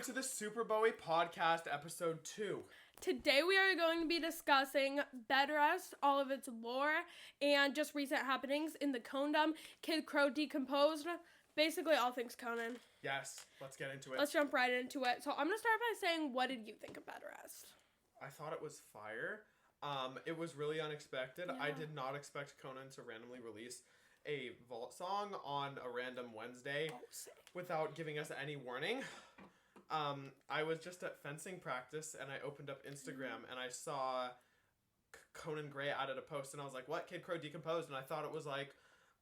to the Superbowie podcast, episode 2. Today we are going to be discussing Bed Rest, all of its lore, and just recent happenings in the Conan, Kid Krow Decomposed, basically all things Conan. Yes, let's get into it. Let's jump right into it. So I'm going to start by saying, what did you think of Bed Rest? I thought it was fire. It was really unexpected. Yeah. I did not expect Conan to randomly release a vault song on a random Wednesday without giving us any warning. I was just at fencing practice and I opened up Instagram and I saw Conan Gray added a post and I was like, what? Kid Krow Decomposed? And I thought it was like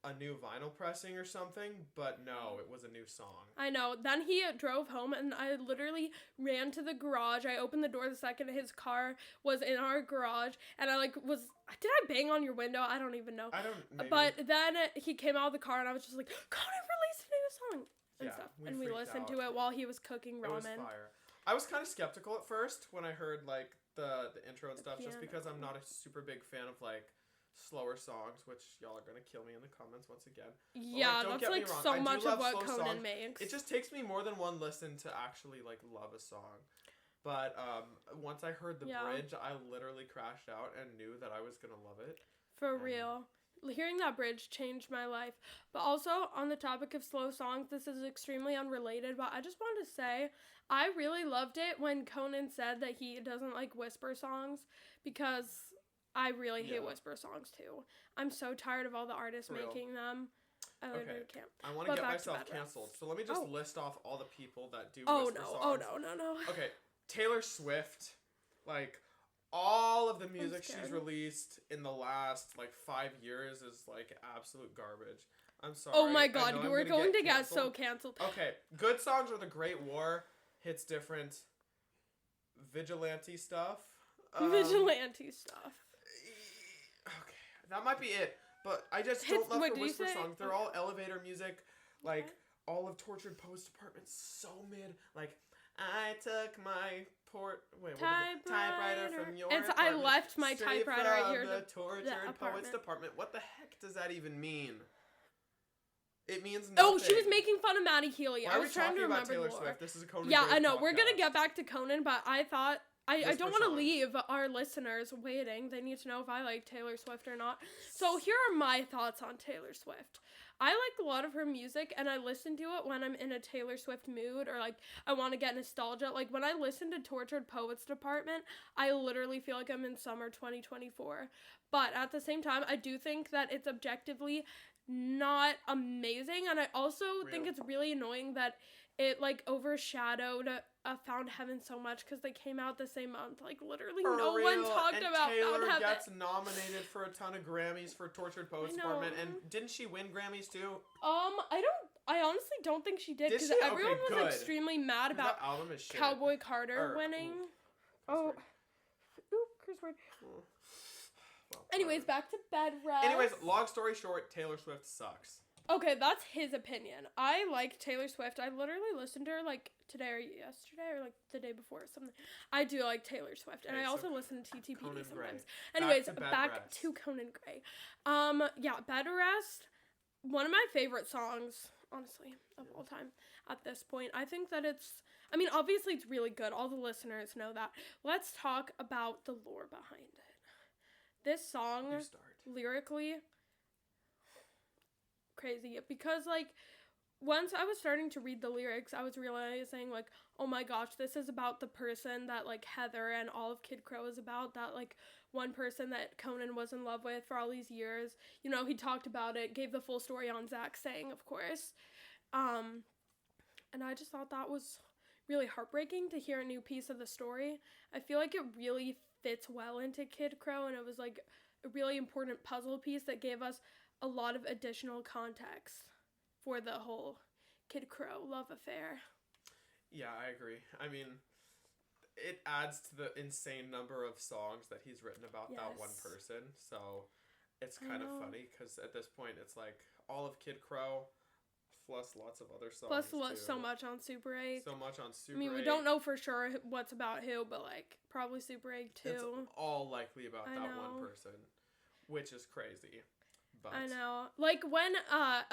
a new vinyl pressing or something, but no, it was a new song. I know. Then he drove home and I literally ran to the garage. I opened the door the second his car was in our garage and I did I bang on your window? I don't even know. I don't, maybe. But then he came out of the car and I was just like, Conan released a new song. And we listened to it while he was cooking ramen. It was fire. I was kind of skeptical at first when I heard like the intro and stuff, just because I'm not a super big fan of like slower songs, which y'all are gonna kill me in the comments once again. Yeah, but, that's like so much of what Conan makes. It just takes me more than one listen to actually like love a song. But once I heard the bridge, I literally crashed out and knew that I was gonna love it. For real. Hearing that bridge changed my life. But also, on the topic of slow songs, this is extremely unrelated, but I just wanted to say, I really loved it when Conan said that he doesn't like whisper songs, because I really hate whisper songs too. I'm so tired of all the artists making them. I literally can't. I want to get myself canceled, so let me just list off all the people that do whisper songs. Oh no. Okay, Taylor Swift, like, all of the music she's released in the last, 5 years is, absolute garbage. I'm sorry. Oh my god, you are going to get so canceled. Okay, good songs are The Great War, Hits Different, Vigilante Stuff. Vigilante Stuff. Okay, that might be it, but I just don't love the whisper songs. They're all elevator music, all of Tortured Post Apartment's so mid, I took my typewriter from your apartment. I left my typewriter right here. The Tortured Poets Department. What the heck does that even mean? It means nothing. Oh, she was making fun of Maddie Healy. Why I was trying to remember Taylor Swift? This is a Conan. Yeah, I know. We're gonna get back to Conan, but I thought I don't want to leave our listeners waiting. They need to know if I like Taylor Swift or not. So here are my thoughts on Taylor Swift. I like a lot of her music, and I listen to it when I'm in a Taylor Swift mood, or, I want to get nostalgia. When I listen to Tortured Poets Department, I literally feel like I'm in summer 2024. But at the same time, I do think that it's objectively not amazing, and I also think it's really annoying that it, overshadowed Found Heaven so much, because they came out the same month. Literally no one talked about Found Heaven. Taylor gets nominated for a ton of Grammys for Tortured Poets Department, and didn't she win Grammys too? I honestly don't think she did, because everyone was extremely mad about Cowboy Carter winning. Curse word. Well, anyways, back to Bed Rest. Anyways, long story short, Taylor Swift sucks. Okay, that's his opinion. I like Taylor Swift. I literally listened to her today or yesterday or the day before or something. I do like Taylor Swift, and I also listen to TTPD sometimes. Anyways, back to Conan Gray. Bed Rest, one of my favorite songs, honestly, of all time at this point. I think that obviously it's really good. All the listeners know that. Let's talk about the lore behind it. This song, lyrically, crazy, because once I was starting to read the lyrics, I was realizing oh my gosh, this is about the person that Heather and all of Kid Krow is about, that one person that Conan was in love with for all these years. He talked about it, gave the full story on Zach saying, of course, and I just thought that was really heartbreaking to hear a new piece of the story. I feel like it really fits well into Kid Krow, and it was a really important puzzle piece that gave us a lot of additional context for the whole Kid Krow love affair. Yeah, I agree. It adds to the insane number of songs that he's written about that one person, so it's kind of funny, because at this point it's all of Kid Krow plus lots of other songs. Plus so much on Super 8. So much on Super 8. We don't know for sure what's about who, but probably Super 8 too. It's all likely about that one person, which is crazy. But I know. Like when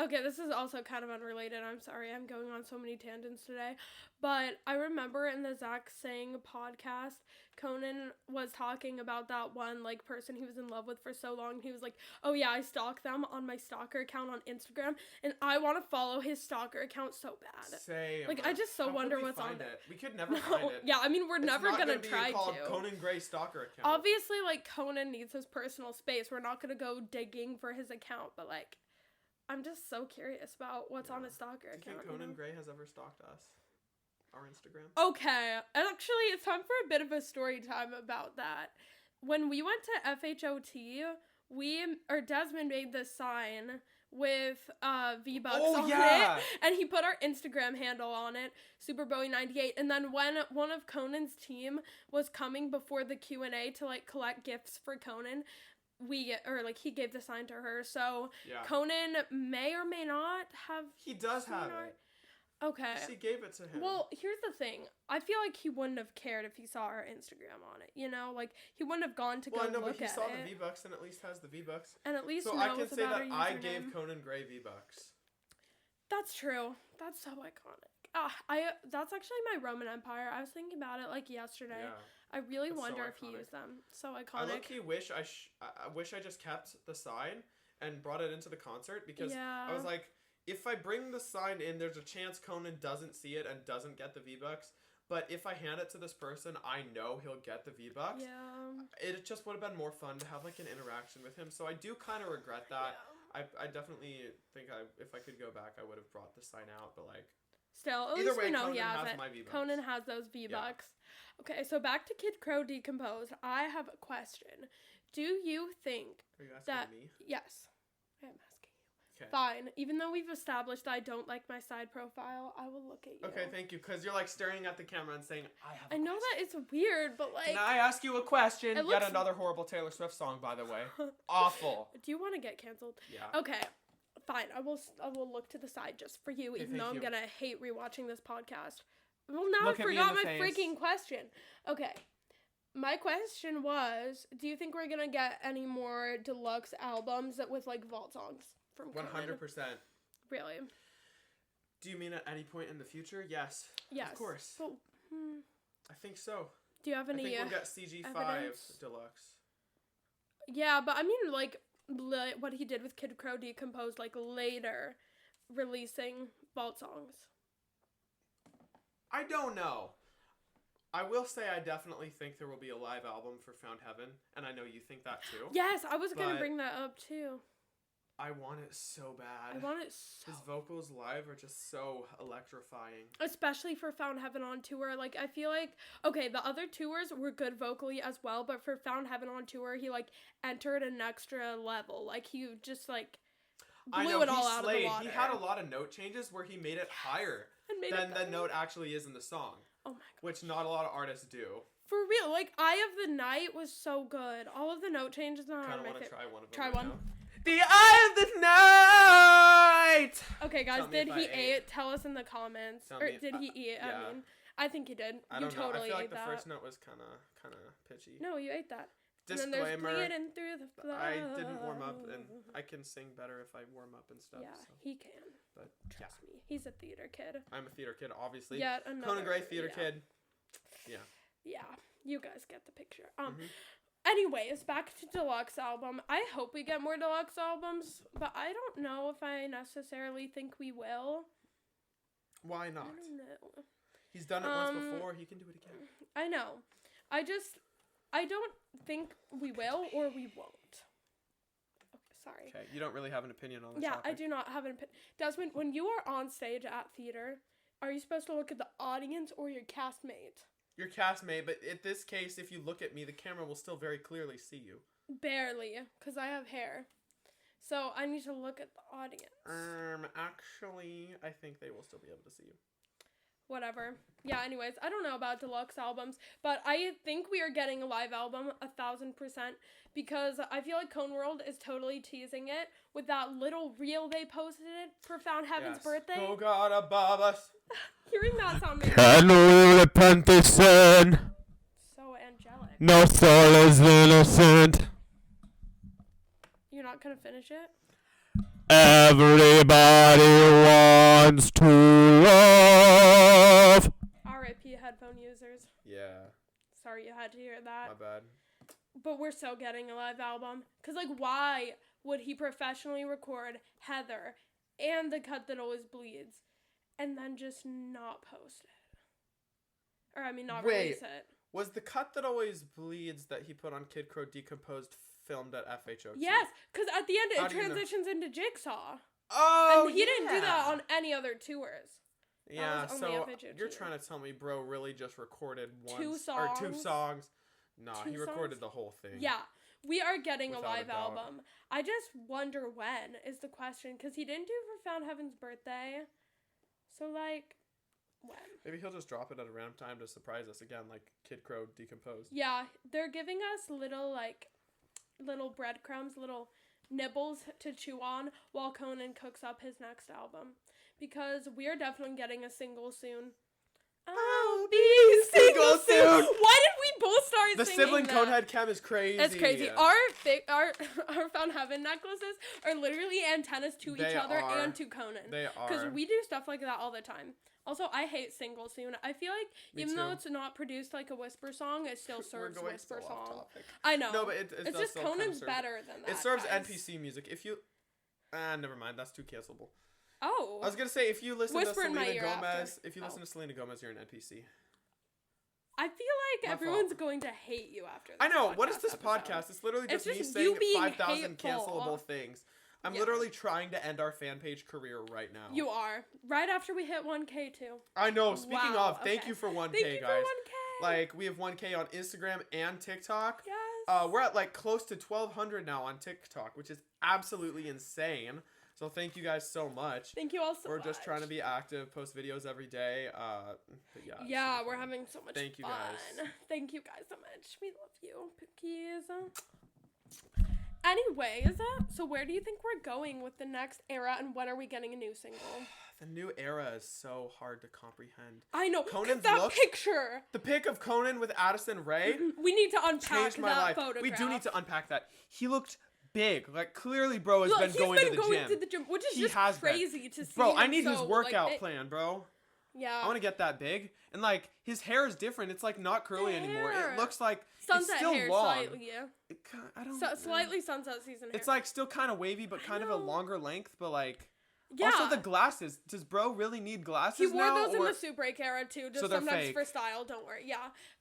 okay, this is also kind of unrelated. I'm sorry. I'm going on so many tangents today. But I remember in the Zach Sang podcast, Conan was talking about that one like person he was in love with for so long. He was like, "Oh yeah, I stalk them on my stalker account on Instagram, and I want to follow his stalker account so bad." Same. Like I just so How wonder could we what's on find it. We could never find it. Yeah, I mean we're It's never not gonna be try called to. Conan Gray stalker account. Obviously, like Conan needs his personal space. We're not gonna go digging for his account, but like, I'm just so curious about what's on his stalker account. Do you think Conan Gray has ever stalked us? Our Instagram? Okay, actually, it's time for a bit of a story time about that. When we went to FHOT, Desmond made this sign with V-Bucks on it, and he put our Instagram handle on it, Superbowie 98. And then when one of Conan's team was coming before the Q&A to like collect gifts for Conan, he gave the sign to her. So Conan may or may not have. He does have it. Okay. She gave it to him. Well, here's the thing. I feel like he wouldn't have cared if he saw our Instagram on it. You know, like he wouldn't have gone to go look at it. Well, I know, but he saw the V-Bucks and at least has the V-Bucks. And at least so knows I can say about that our I username. gave Conan Gray V-Bucks. That's true. That's so iconic. That's actually my Roman Empire. I was thinking about it like yesterday. Yeah. I really That's wonder so if he iconic. used them. So iconic. I low-key wish I wish I just kept the sign and brought it into the concert because I was like, if I bring the sign in, there's a chance Conan doesn't see it and doesn't get the V-Bucks. But if I hand it to this person, I know he'll get the V-Bucks. Yeah. It just would have been more fun to have like an interaction with him. So I do kind of regret that. Yeah. I definitely think if I could go back, I would have brought the sign out. But like, still, at either least way, we know Conan he has has it. my V-Bucks. Conan has those V-Bucks. Yeah. Okay, so back to Kid Krow Decomposed. I have a question. Do you think Are you asking me? Yes, I am asking you. Okay. Fine. Even though we've established that I don't like my side profile, I will look at you. Okay, thank you. Because you're like staring at the camera and saying, I know that it's weird, but like. Can I ask you a question? It Yet looks- another horrible Taylor Swift song, by the way. Awful. Do you want to get canceled? Yeah. Okay. Fine. I will look to the side just for you, Okay, even though I'm you. gonna hate rewatching this podcast. Well, now Look I at me forgot in the my face. freaking question. Okay. My question was, do you think we're gonna get any more deluxe albums with like vault songs from Conan? 100%. Really? Do you mean at any point in the future? Yes. Yes. Of course. But, I think so. do you have any? I think we'll get CG5 evidence? Deluxe. Yeah, but I mean, like what he did with Kid Krow Decomposed, like later, releasing vault songs. I don't know. I will say I definitely think there will be a live album for Found Heaven, and I know you think that too. Yes, I was gonna But- bring that up too. I want it so bad. I want it so. His vocals live are just so electrifying. Especially for Found Heaven on tour. Like, I feel like, okay, the other tours were good vocally as well, but for Found Heaven on tour, he, like, entered an extra level. Like, he just, like, blew it all out of the water. He had a lot of note changes where he made it higher than the note actually is in the song. Oh my god. Which not a lot of artists do. For real. Like, Eye of the Night was so good. All of the note changes are Kind my of want to favorite. try one of them. Try right one. now. The Eye of the Night! Okay, guys, Tell me did if he I ate? Tell us in the comments. Tell Or me- did he eat? yeah. I mean, I think he did. I You don't know. totally I feel like ate the that. first note was kind of pitchy. No, you ate that. Disclaimer. And then there's bleeding through the floor. I didn't warm up, and I can sing better if I warm up and stuff. Yeah, so. he can. But Trust me. He's a theater kid. I'm a theater kid, obviously. Yet another. Conan Gray, theater yeah. kid. Yeah. Yeah, you guys get the picture. Mhm. Anyways, back to deluxe album. I hope we get more deluxe albums, but I don't know if I necessarily think we will. Why not? I don't know. He's done it once before. He can do it again. I know. I don't think we will or we won't. Okay, sorry. Okay, you don't really have an opinion on this Yeah, topic. I do not have an opinion. Desmond, when you are on stage at theater, are you supposed to look at the audience or your castmate? Your castmate, but in this case, if you look at me, the camera will still very clearly see you. Barely, because I have hair. So I need to look at the audience. Actually, I think they will still be able to see you. Whatever. Yeah, anyways, I don't know about deluxe albums, but I think we are getting a live album 1,000% because I feel like Cone World is totally teasing it with that little reel they posted for Found Heaven's birthday. Oh God above us. Hearing that sound makes Can we repent the sin? so angelic. No soul is innocent. You're not gonna finish it? Everybody wants to love. R.I.P. headphone users. Yeah. Sorry you had to hear that. My bad. But we're still getting a live album. Because, like, why would he professionally record Heather and The Cut That Always Bleeds and then just not post it? Or, I mean, not release it. Was The Cut That Always Bleeds that he put on Kid Krow Decomposed filmed at FHO? Yes, because at the end it transitions into Jigsaw. Oh, and he didn't do that on any other tours. Yeah, so FHO you're trying to tell me bro really just recorded two songs. Nah, he recorded the whole thing. Yeah, we are getting Without a live a doubt. album. I just wonder when is the question, because he didn't do it for Found Heaven's birthday. So, like, when? Maybe he'll just drop it at a random time to surprise us again, like Kid Krow Decomposed. Yeah, they're giving us little breadcrumbs, little nibbles to chew on while Conan cooks up his next album. Because we are definitely getting a single soon. I'll be single soon. Why did we both start the singing sibling that? Conehead chem is crazy. It's crazy. Our Found Heaven necklaces are literally antennas to each other and to Conan. They are. Because we do stuff like that all the time. Also, I hate Single Soon. I feel like even though it's not produced like a whisper song, it still serves whisper song. I know. No, but it's just Conan's better than that. It serves guys. NPC music. If you, never mind. That's too cancelable. Oh. I was gonna say if you listen Whisper to in my Selena ear Gomez, after. if you listen to Selena Gomez, you're an NPC. I feel like everyone's going to hate you after this. I know. What is this episode? podcast? It's literally just me just saying you being 5,000 hateful. cancelable things. I'm literally trying to end our fan page career right now. You are. Right after we hit 1K too. I know. Speaking Wow, of, thank you for 1K, Thank you guys. for 1K. Like, we have 1K on Instagram and TikTok. Yes. We're at like close to 1,200 now on TikTok, which is absolutely insane. So thank you guys so much. Thank you all so much. We're just trying to be active, post videos every day. But yeah. Yeah, we're having so much Thank you fun. guys. Thank you guys so much. We love you, Pookies. Anyways, so where do you think we're going with the next era, and when are we getting a new single? The new era is so hard to comprehend. I know. Conan's that look, picture. The pic of Conan with Addison Rae. We need to unpack changed my that life. photograph. We do need to unpack that. He looked big. Like, clearly, bro has been he's going been to the going gym. to the gym, which is He just has been. crazy to see. Bro, I him need his so, workout like, plan, bro. Yeah. I want to get that big. And, like, his hair is different. It's, like, not curly anymore. It looks like sunset it's still hair long. Slightly, yeah. I don't slightly sunset season hair. It's, like, still kind of wavy, but kind of a longer length. But, like, yeah. Also, the glasses. Does bro really need glasses He wore now? those in the Super Break era, too. Just So they're sometimes fake. for style. Don't worry. Yeah.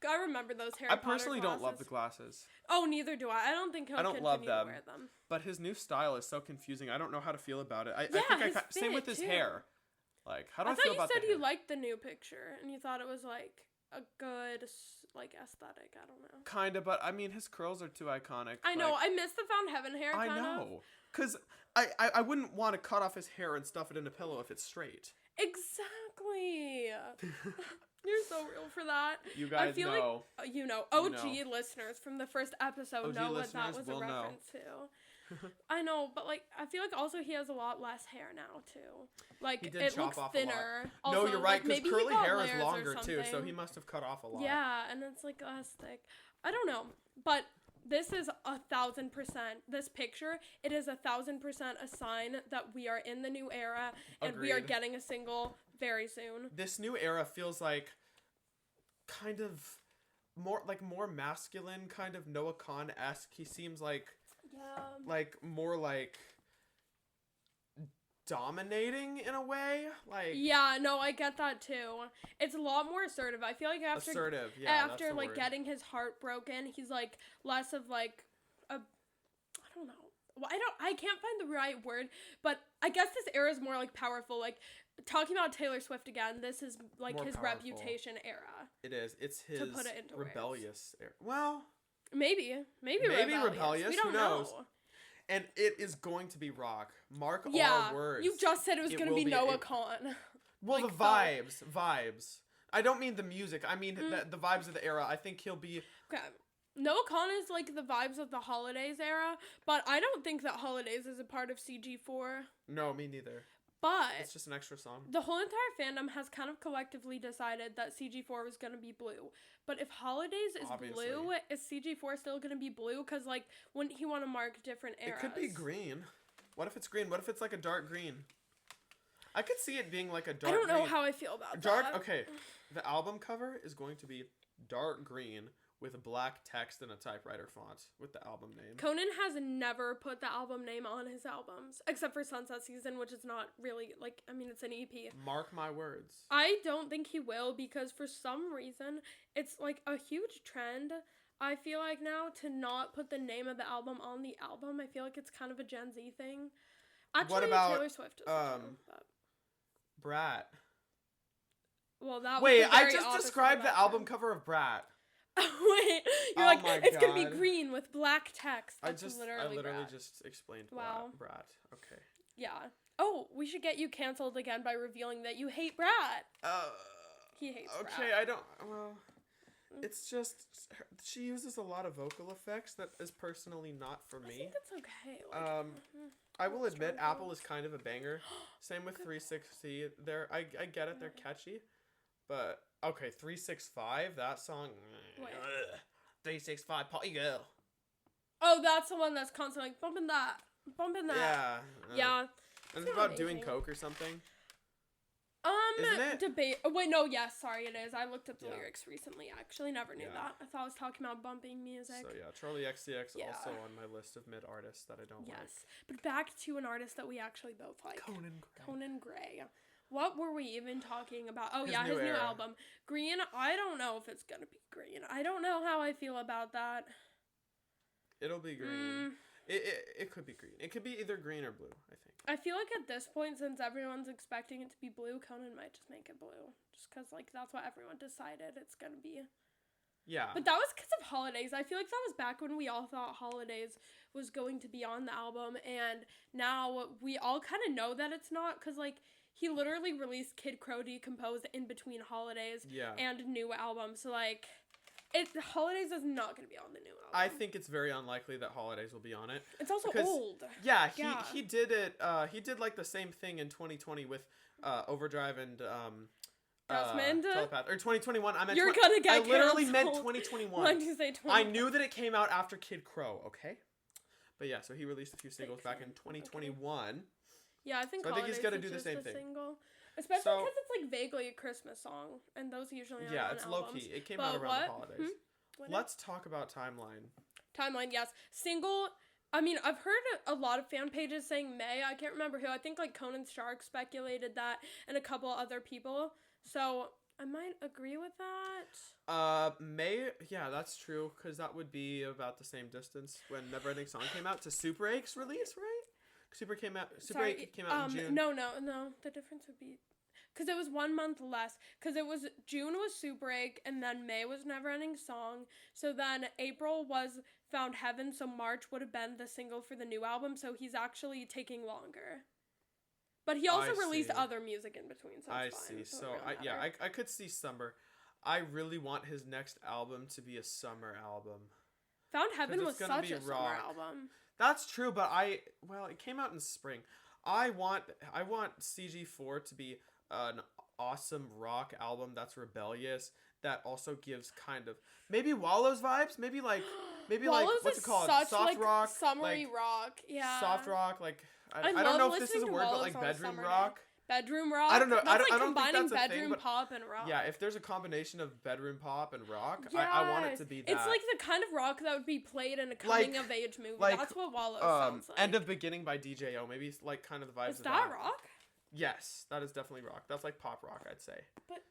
I remember those Harry I Potter personally glasses. don't love the glasses. Oh, neither do I. I don't think he'll continue love to them. wear them. But his new style is so confusing. I don't know how to feel about it. I Yeah, think his same with fit, his too. hair. Like, how do I, I feel thought you about said the you hair? liked the new picture, and you thought it was, like, a good, like, aesthetic. I don't know. Kinda, but I mean, his curls are too iconic. I know. Like, I miss the Found Heaven hair, I kind of. know. Because I wouldn't want to cut off his hair and stuff it in a pillow if it's straight. Exactly. You're so real for that. You guys I feel know. like, OG listeners from the first episode OG know what that listeners was a will know. reference to. I know, but, like, I feel like also he has a lot less hair now, too. Like, He did it chop looks off thinner. a lot. Also, No, you're right, like, because maybe he curly got hair is layers or longer, too, so something. he must have cut off a lot. Yeah, and it's, like, less thick. I don't know, but this is 1,000%. This picture, it is 1,000% a sign that we are in the new era, and we are Agreed. getting a single very soon. This new era feels like kind of more masculine, kind of Noah Khan-esque. He seems like more like dominating in a way. Like, yeah, no, I get that too. It's a lot more assertive. I feel like after assertive, yeah, that's the like word. getting his heart broken, he's like less of like a, I don't know. Well, I can't find the right word, but I guess this era is more like powerful. Like, talking about Taylor Swift again, this is like More his powerful. Reputation era. It is. It's his put it into rebellious era. Well, Maybe rebellious. We don't Who knows? know. And it is going to be rock. Mark Yeah, our words. you just said it was going to will be Noah Khan. Well, like, the vibes. I don't mean the music. I mean the vibes of the era. I think he'll be. Okay. Noah Khan is like the vibes of the Holidays era, but I don't think that Holidays is a part of CG4. No, me neither. But It's just an extra song. the whole entire fandom has kind of collectively decided that CG4 was going to be blue. But if Holidays is Obviously. blue, is CG4 still going to be blue? Because, like, wouldn't he want to mark different eras? It could be green. What if it's green? What if it's like a dark green? I could see it being like a dark I don't know green. how I feel about Dark, that. okay. The album cover is going to be dark green with black text and a typewriter font with the album name. Conan has never put the album name on his albums, except for Sunset Season, which is not really, like, I mean, it's an EP. Mark my words. I don't think he will, because for some reason, it's, like, a huge trend, I feel like now, to not put the name of the album on the album. I feel like it's kind of a Gen Z thing. Actually, what about, Taylor Swift does too, but... Brat. Well, that Wait, was I just described the album cover of Brat. Wait, you're like, it's gonna be green with black text. That's I literally Brat. Just explained Brat. Okay. Yeah. Oh, we should get you canceled again by revealing that you hate Brat. He hates Brat. Okay, I don't. Well, it's just she uses a lot of vocal effects that is personally not for me. I think that's okay. Like, I will admit, Apple is kind of a banger. Same with 360. I get it. They're catchy, but. Okay, 365, that song. Wait. 365, Party Girl. Oh, that's the one that's constantly like, bumping that. Yeah. Yeah. And it's about doing coke or something. Isn't it? Debate. Oh, wait, no, yes, sorry, it is. I looked up the lyrics recently. I actually never knew that. I thought I was talking about bumping music. So, yeah, Charlie XCX also on my list of mid artists that I don't like. Yes. But back to an artist that we actually both like. Conan Gray. What were we even talking about? Oh, his new album. Green, I don't know if it's going to be green. I don't know how I feel about that. It'll be green. It could be green. It could be either green or blue, I think. I feel like at this point, since everyone's expecting it to be blue, Conan might just make it blue. Just because, like, that's what everyone decided it's going to be. Yeah. But that was because of Holidays. I feel like that was back when we all thought Holidays was going to be on the album. And now we all kind of know that it's not, because, like, he literally released Kid Krow Decomposed in between Holidays and new album. So, like, Holidays is not going to be on the new album. I think it's very unlikely that Holidays will be on it. It's also old. Yeah, he did it. He did, like, the same thing in 2020 with Overdrive and Telepath. Or 2021. I meant You're gonna get I literally canceled. meant 2021. Why did you say 20? I knew that it came out after Kid Krow, okay? But yeah, so he released a few singles back in 2021. Okay. Yeah, I think he's gonna do the same thing. Single. Especially because it's like vaguely a Christmas song, and those usually aren't on it's albums. low key. It came out around the holidays. Let's talk about Timeline. Timeline, yes. Single. I mean, I've heard a lot of fan pages saying May. I can't remember who. I think like Conan Stark speculated that, and a couple other people. So I might agree with that. May. Yeah, that's true. Because that would be about the same distance when Neverending Song came out to Super 8's release, right? Super 8 came out in June. No. The difference would be because it was 1 month less. Because it was June was Super 8, and then May was Neverending Song. So then April was Found Heaven. So March would have been the single for the new album. So he's actually taking longer. But he also released other music in between. So it's fine. So really I could see summer. I really want his next album to be a summer album. Found Heaven was such a summer album. That's true, but it came out in spring. I want CG4 to be an awesome rock album that's rebellious, that also gives kind of maybe Wallows vibes, maybe like what's it called? Soft rock, summery rock. Yeah. Soft rock, like I don't know if this is a word, but like bedroom rock. Bedroom rock. I don't know. That's I don't combining think that's a bedroom thing, pop and rock. Yeah, if there's a combination of bedroom pop and rock, I want it to be that. It's like the kind of rock that would be played in a coming of age movie. That's what Wallows sounds like. End of Beginning by DJO. Maybe like kind of the vibes of that. Is that rock? Yes, that is definitely rock. That's like pop rock, I'd say. But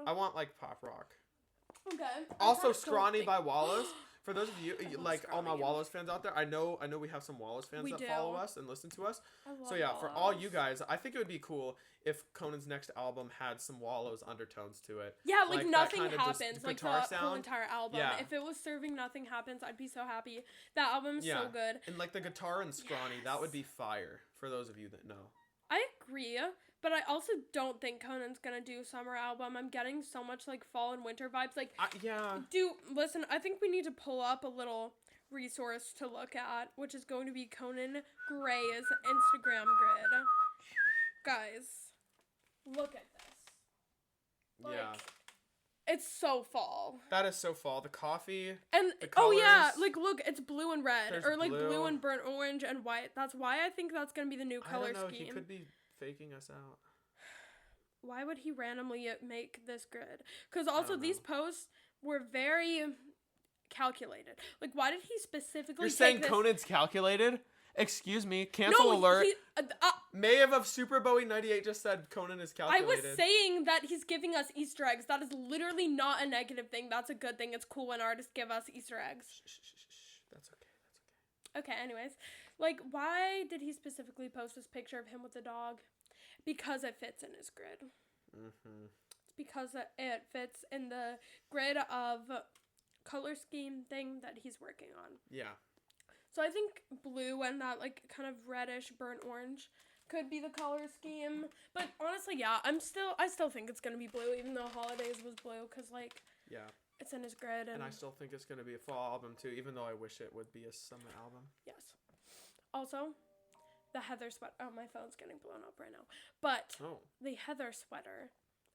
I want like pop rock. Okay. Also, Scrawny by Wallows. For those of you, like all my Wallows fans out there, I know we have some Wallows fans that follow us and listen to us. So yeah, for all you guys, I think it would be cool if Conan's next album had some Wallows undertones to it. Yeah, like Nothing Happens, like the whole entire album. Yeah. If it was serving Nothing Happens, I'd be so happy. That album is so good. And like the guitar and Scrawny, that would be fire for those of you that know. I agree, but I also don't think Conan's gonna do a summer album. I'm getting so much like fall and winter vibes. Like, listen, I think we need to pull up a little resource to look at, which is going to be Conan Gray's Instagram grid. Guys, look at this. Like, It's so fall. That is so fall. The coffee. And the oh yeah, colors. like look, it's blue and red, There's or like blue blue. and burnt orange and white. That's why I think that's gonna be the new color I don't know. scheme. He could be faking us out. Why would he randomly make this grid? Because also these posts were very calculated. Like, why did he specifically? You're saying Conan's calculated? Excuse me. Cancel No, alert. he, Maeve of Superbowie 98 just said Conan is calculated. I was saying that he's giving us Easter eggs. That is literally not a negative thing. That's a good thing. It's cool when artists give us Easter eggs. Shh. That's okay. Okay, anyways. Like, why did he specifically post this picture of him with the dog? Because it fits in his grid. Mm-hmm. It's because it fits in the grid of color scheme thing that he's working on. Yeah. So I think blue and that like kind of reddish burnt orange could be the color scheme. But honestly, yeah, I still think it's gonna be blue, even though Holidays was blue, cause like it's in his grid. And I still think it's gonna be a fall album too, even though I wish it would be a summer album. Yes. Also, the Heather sweater. Oh, my phone's getting blown up right now. But the Heather sweater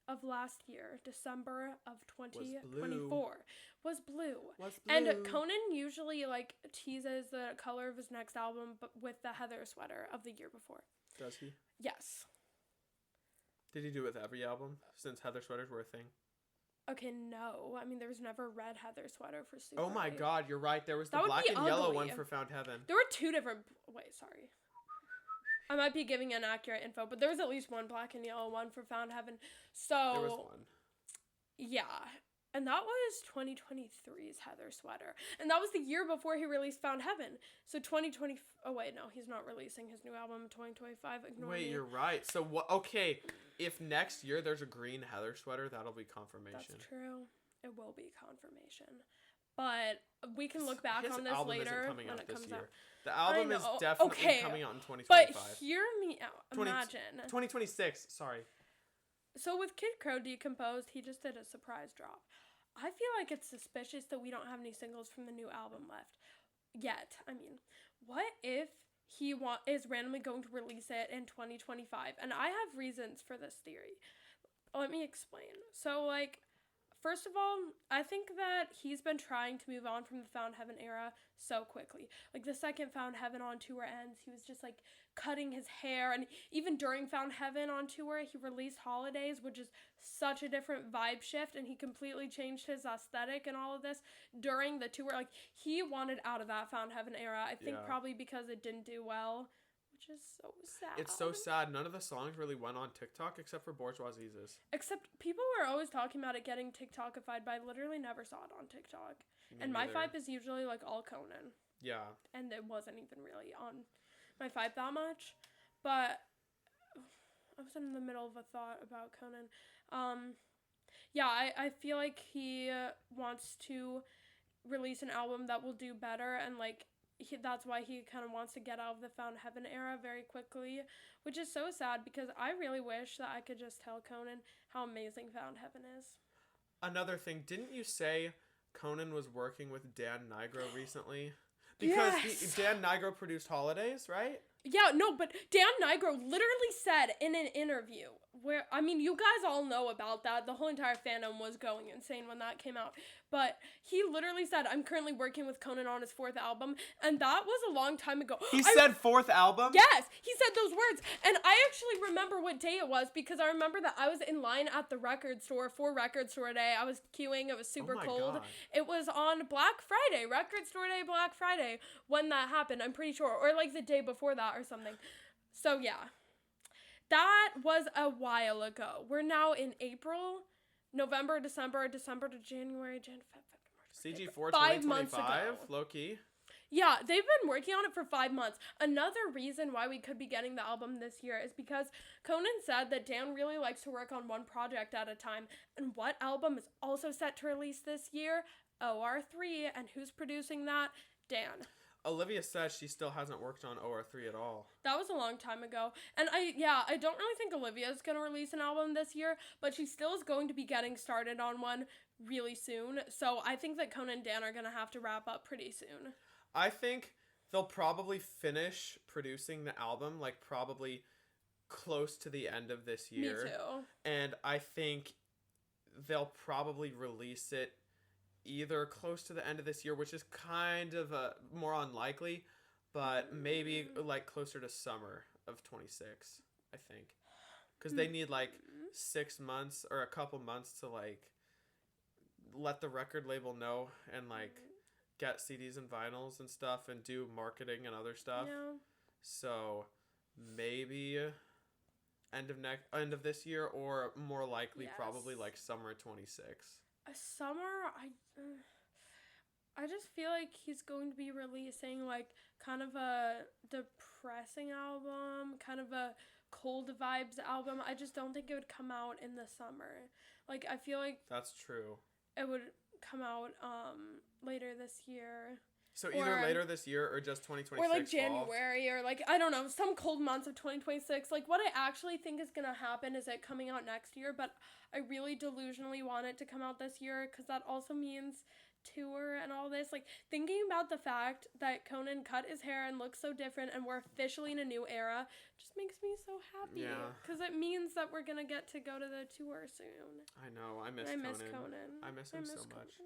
of last year, December of 2024, was blue. And Conan usually like teases the color of his next album, but with the Heather sweater of the year before. Does he? Yes. Did he do it with every album since Heather sweaters were a thing? Okay, no. I mean, there was never red Heather sweater for Super. Oh my God, you're right. There was the That would black be and yellow ugly. one for Found Heaven. There were two different. Wait, sorry. I might be giving inaccurate info, but there was at least one black and yellow one for Found Heaven. So there was one. Yeah. And that was 2023's Heather sweater. And that was the year before he released Found Heaven. So 2020. Oh, wait, no. He's not releasing his new album in 2025. Ignore me. You're right. So, what? Okay. If next year there's a green Heather sweater, that'll be confirmation. That's true. It will be confirmation. But we can look back His on this album later isn't coming when out it this comes year. out. The album is definitely coming out in 2025. But hear me out. Imagine. 2026. Sorry. So with Kid Krow Decomposed, he just did a surprise drop. I feel like it's suspicious that we don't have any singles from the new album left yet. I mean, what if he is randomly going to release it in 2025? And I have reasons for this theory. Let me explain. So, like, first of all, I think that he's been trying to move on from the Found Heaven era so quickly. Like, the second Found Heaven on tour ends, he was just, like, cutting his hair. And even during Found Heaven on tour, he released Holidays, which is such a different vibe shift. And he completely changed his aesthetic and all of this during the tour. Like, he wanted out of that Found Heaven era. I think probably because it didn't do well, which is so sad. It's so sad. None of the songs really went on TikTok except for Bourgeoisie's. Except people were always talking about it getting TikTokified, but I literally never saw it on TikTok. And my vibe is usually like all Conan. Yeah. And it wasn't even really on my vibe that much. But I was in the middle of a thought about Conan. I feel like he wants to release an album that will do better, and like that's why he kind of wants to get out of the Found Heaven era very quickly, which is so sad because I really wish that I could just tell Conan how amazing Found Heaven is. Another thing, didn't you say Conan was working with Dan Nigro recently? Because Dan Nigro produced Holidays, right? Yeah, no, but Dan Nigro literally said in an interview where, I mean, you guys all know about that. The whole entire fandom was going insane when that came out. But he literally said, I'm currently working with Conan on his 4th album. And that was a long time ago. He said 4th album? Yes, he said those words. And I actually remember what day it was because I remember that I was in line at the record store for Record Store Day. I was queuing. It was super cold. God. It was on Black Friday, Record Store Day, Black Friday, when that happened, I'm pretty sure. Or like the day before that or something. So yeah. That was a while ago. We're now in April, November, December to January, February, March. CG4 5 months 2025, ago. low key. Yeah, they've been working on it for 5 months. Another reason why we could be getting the album this year is because Conan said that Dan really likes to work on one project at a time. And what album is also set to release this year? OR3. And who's producing that? Dan. Olivia says she still hasn't worked on OR3 at all. That was a long time ago. And I don't really think Olivia is going to release an album this year, but she still is going to be getting started on one really soon. So I think that Conan and Dan are going to have to wrap up pretty soon. I think they'll probably finish producing the album, like probably close to the end of this year. Me too. And I think they'll probably release it either close to the end of this year, which is kind of more unlikely, but maybe like closer to summer of 26, I think. Because they need like 6 months or a couple months to like let the record label know and like get CDs and vinyls and stuff and do marketing and other stuff. Yeah. So maybe end of this year, or more likely probably like summer 26. A summer, I just feel like he's going to be releasing like kind of a depressing album, kind of a cold vibes album. I just don't think it would come out in the summer. Like I feel like that's true. It would come out later this year. So either later this year or just 2026 or like January or like I don't know, some cold months of 2026. Like what I actually think is gonna happen is it coming out next year, but I really delusionally want it to come out this year because that also means tour and all this. Like thinking about the fact that Conan cut his hair and looks so different and we're officially in a new era just makes me so happy. Yeah. Because it means that we're gonna get to go to the tour soon. I know. I miss Conan. I miss him so much.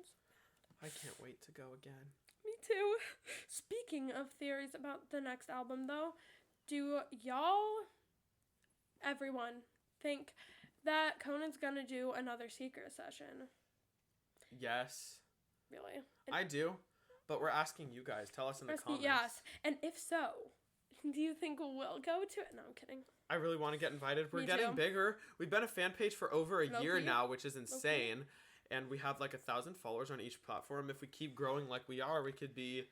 I can't wait to go again. Me too. Speaking of theories about the next album, though, do y'all, everyone, think that Conan's gonna do another secret session? Yes. Really? I do, but we're asking you guys. Tell us in the comments. Yes, and if so, do you think we'll go to it? No, I'm kidding. I really want to get invited. We're getting bigger. We've been a fan page for over a year now, which is insane. And we have like 1,000 followers on each platform. If we keep growing like we are, we could be,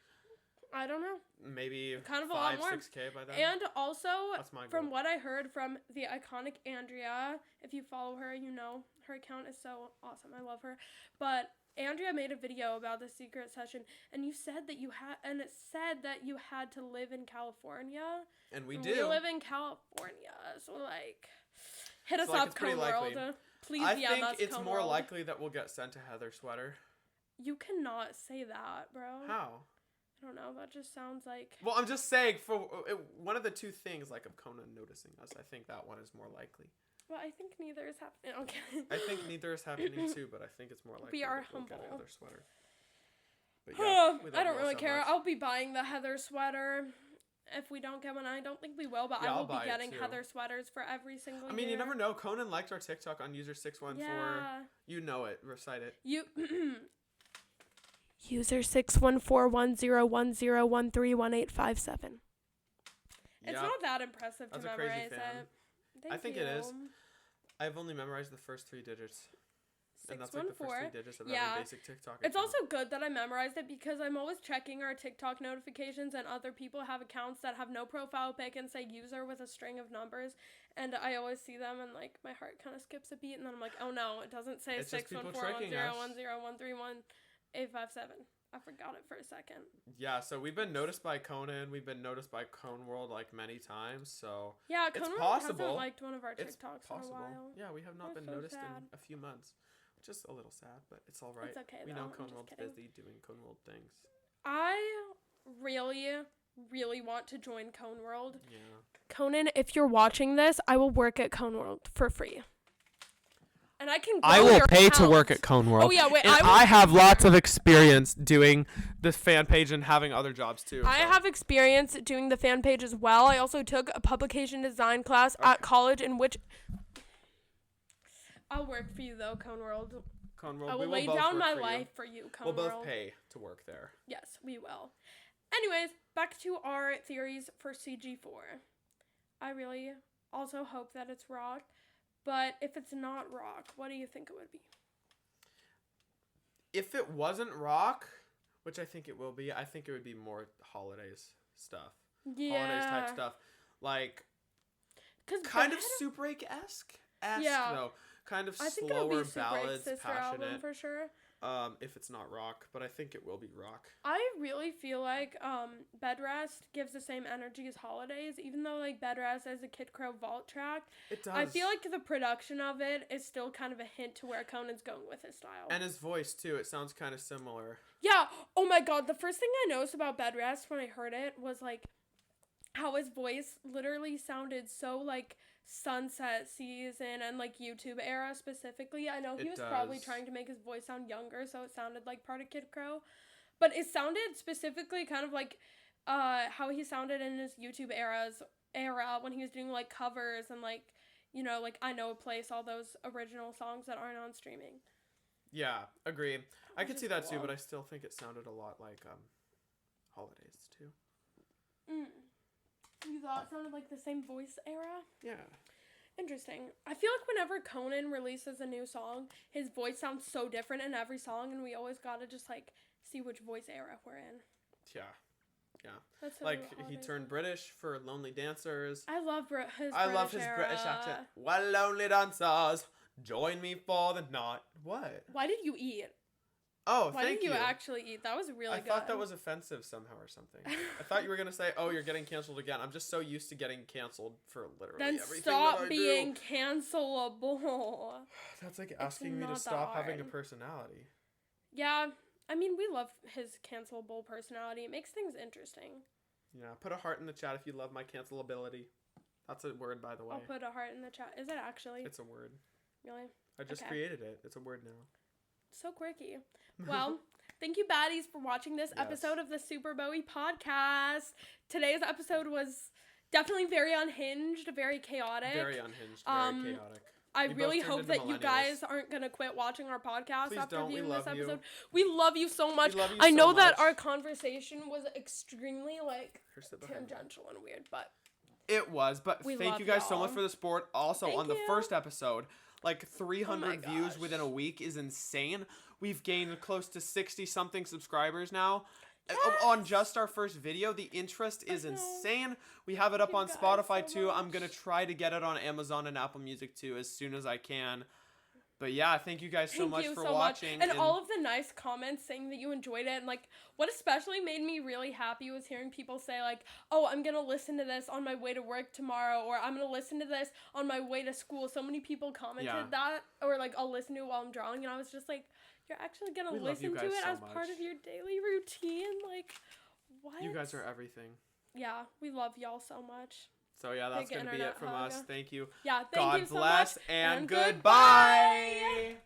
I don't know, maybe kind of 5-6K by then. And also, that's my goal. From what I heard from the iconic Andrea, if you follow her, you know her account is so awesome. I love her. But Andrea made a video about the secret session, and you said that you had, and it said that you had to live in California. And we do. We live in California, so like, hit us up, Cone World. Please, I think it's more likely that we'll get sent a Heather sweater. You cannot say that, bro. How? I don't know. That just sounds like... Well, I'm just saying, for one of the two things, like, of Conan noticing us, I think that one is more likely. Well, I think neither is happening. Okay. I think neither is happening, too, but I think it's more likely we are we'll humble. get a Heather sweater. But yeah, I don't really care. I'll be buying the Heather sweater. If we don't get one, I don't think we will, but I will be getting Heather sweaters for every single year. I mean, you never know. Conan liked our TikTok on user614. Yeah. You know it. Recite it. User 6141010131857. It's not that impressive to memorize it. I think it is. I've only memorized the first 3 digits. And that's like the first 3 digits of every basic TikTok account. It's also good that I memorized it because I'm always checking our TikTok notifications and other people have accounts that have no profile pic and say user with a string of numbers. And I always see them and like my heart kind of skips a beat and then I'm like, oh no, it doesn't say 6141010131857. I forgot it for a second. Yeah, so we've been noticed by Conan. We've been noticed by Cone World like many times. So yeah, Conan hasn't liked one of our TikToks in a while. Yeah, we have not been noticed in a few months. Just a little sad, but it's all right. It's okay, we know Cone World's busy doing Cone World things. I really, really want to join Cone World. Yeah. Conan, if you're watching this, I will work at Cone World for free. And I can grow I will your pay account. to work at Cone World. Oh, yeah, wait. I have lots of experience doing the fan page and having other jobs, too. I have experience doing the fan page as well. I also took a publication design class at college in which... I'll work for you, though, Cone World. Cone World. I will lay down my life for you, Cone World. We'll both pay to work there. Yes, we will. Anyways, back to our theories for CG4. I really also hope that it's rock, but if it's not rock, what do you think it would be? If it wasn't rock, which I think it will be, I think it would be more holidays stuff. Yeah. Holidays type stuff. Like, kind of Super 8-esque. Though. Kind of slower ballads, passionate. Album for sure. If it's not rock, but I think it will be rock. I really feel like Bed Rest gives the same energy as Holidays, even though like Bed Rest is a Kid Krow vault track. It does. I feel like the production of it is still kind of a hint to where Conan's going with his style. And his voice too. It sounds kind of similar. Yeah. Oh my god. The first thing I noticed about Bed Rest when I heard it was like how his voice literally sounded so like Sunset Season and like YouTube era specifically. I know he was probably trying to make his voice sound younger, so it sounded like part of Kid Krow, but it sounded specifically kind of like how he sounded in his YouTube era when he was doing like covers and like, you know, like I Know a Place, all those original songs that aren't on streaming. Yeah, agree. I could see that too, but I still think it sounded a lot like Holidays too. You thought it sounded like the same voice era? Yeah. Interesting. I feel like whenever Conan releases a new song, his voice sounds so different in every song, and we always gotta just like see which voice era we're in. Yeah. Yeah. That's so like he turned British for Lonely Dancers. I love his British accent. Well, lonely dancers, join me for the night. What? Why did you eat? Oh, Why didn't you actually eat? That was really good. I thought that was offensive somehow or something. I thought you were gonna say, "Oh, you're getting canceled again." I'm just so used to getting canceled for literally everything that I do. Then stop being cancelable. That's like asking me to stop having a personality. Yeah, I mean, we love his cancelable personality. It makes things interesting. Yeah, put a heart in the chat if you love my cancelability. That's a word, by the way. I'll put a heart in the chat. Is it actually? It's a word. Really? I just created it. It's a word now. So quirky. Well, thank you, baddies, for watching this episode of the Superbowie podcast. Today's episode was definitely very unhinged, very chaotic. Very unhinged, very chaotic. I really hope that you guys aren't going to quit watching our podcast after viewing this episode. We love you so much. I know that our conversation was extremely, like, tangential and weird, but... It was, but thank you guys so much for the support. Also, on the first episode, like 300 views within a week is insane. We've gained close to 60-something subscribers now. On just our first video. The interest is insane. We have it up on Spotify too. I'm going to try to get it on Amazon and Apple Music too as soon as I can. But yeah, thank you guys so much for watching. And all of the nice comments saying that you enjoyed it. And like, what especially made me really happy was hearing people say like, oh, I'm going to listen to this on my way to work tomorrow. Or I'm going to listen to this on my way to school. So many people commented that. Or like, I'll listen to it while I'm drawing. And I was just like, you're actually going to listen to it as part of your daily routine? Like, what? You guys are everything. Yeah, we love y'all so much. So yeah, that's going to be it from us. Thank you. Yeah, thank you so much. God bless and goodbye.